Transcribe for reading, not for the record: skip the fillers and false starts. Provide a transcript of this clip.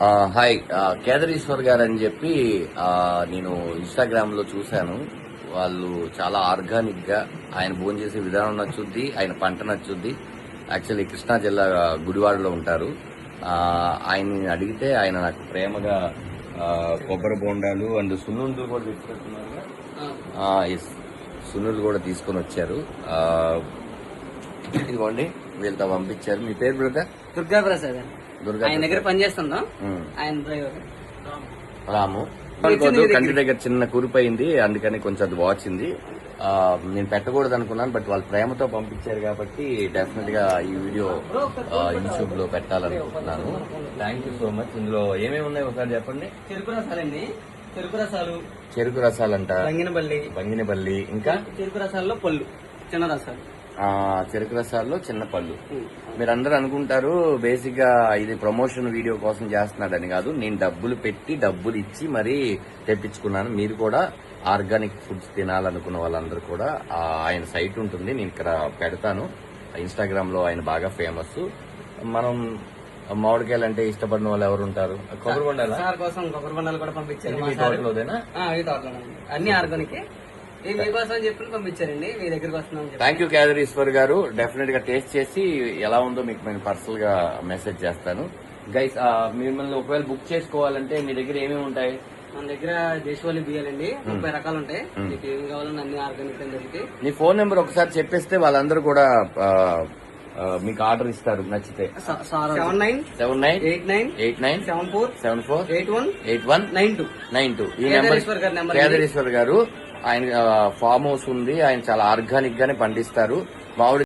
Hi, కేదరీశ్వర్ గారు అని చెప్పి నేను ఇన్స్టాగ్రామ్ లో చూశాను. వాళ్ళు చాలా ఆర్గానిక్ గా ఆయన భోజనం చేసే విధానం నచ్చుద్ది, ఆయన పంట నచ్చుద్ది. యాక్చువల్లీ కృష్ణా జిల్లా గుడివాడలో ఉంటారు. ఆయన్ని అడిగితే ఆయన నాకు ప్రేమగా కొబ్బరి బోండాలు అండ్ సున్నుండ్లు కూడా తీసుకొస్తున్నారు. ఎస్, సున్నులు కూడా తీసుకొని వచ్చారు. ఇదిగోండి, వీళ్ళతో పంపించారు. మీ పేరు బ్రదర్? దుర్గా ప్రసాద్. ఆయన దగ్గర పనిచేస్తుందాం. ఆయన డ్రైవర్ రాము. కంటి దగ్గర చిన్న కురిపోయింది, అందుకని కొంచెం అది వాచింది. నేను పెట్టకూడదు అనుకున్నాను, బట్ వాళ్ళు ప్రేమతో పంపించారు కాబట్టి డెఫినెట్ గా ఈ వీడియో యూట్యూబ్ లో పెట్టాలనుకుంటున్నాను. Thank you so much. ఇందులో ఏమేమి ఉన్నాయి ఒకసారి చెప్పండి. చెరుకు రసాలండి. చెరుకు రసాలంట, బంగినబల్లి, ఇంకా చెరుకు రసాల్లో పళ్ళు, చిన్న రసాలు. చెరుకు రసాల్లో చిన్న పళ్ళు. మీరందరూ అనుకుంటారు బేసిక్ గా ఇది ప్రమోషన్ వీడియో కోసం చేస్తున్నాడని. కాదు, నేను డబ్బులు పెట్టి డబ్బులు ఇచ్చి మరీ తెప్పించుకున్నాను. మీరు కూడా ఆర్గానిక్ ఫుడ్స్ తినాలనుకున్న వాళ్ళందరూ కూడా ఆయన సైట్ ఉంటుంది, నేను ఇక్కడ పెడతాను. ఇన్స్టాగ్రామ్ లో ఆయన బాగా ఫేమస్. మనం మామిడికాయలు అంటే ఇష్టపడిన వాళ్ళు ఎవరు ఉంటారు? కొబ్బరి బొండాలు. సార్ కోసం కొబ్బరి బొండాలు కూడా పంపించారు. మీ తోటలోదేనా? అన్ని ఆర్గానిక్ మీకోసం చెప్పి పంపించారండి. మీ దగ్గరకు వస్తున్నాం. థ్యాంక్ యూ కేదరీశ్వర్ గారు. డెఫినెట్ గా టేస్ట్ చేసి ఎలా ఉందో మీకు నేను పర్సనల్ గా మెసేజ్ చేస్తాను. గైస్, మిమ్మల్ని ఒకవేళ బుక్ చేసుకోవాలంటే మీ దగ్గర ఏమేమి ఉంటాయి? మన దగ్గర దేశవాళీ బియ్యాలండి 30 రకాలు ఉంటాయి. మీకు ఏం కావాలన్నా అన్ని ఆర్గానిక్ దొరుకుతాయి. నీ ఫోన్ నెంబర్ ఒకసారి చెప్పేస్తే వాళ్ళందరూ కూడా మీకు ఆర్డర్ ఇస్తారు నచ్చితే. 798974748192 ఈ నెంబర్. కేదరీశ్వర్ గారు ఆయన ఫామ్ హౌస్ ఉంది. ఆయన చాలా ఆర్గానిక్ గానే పండిస్తారు. మామిడి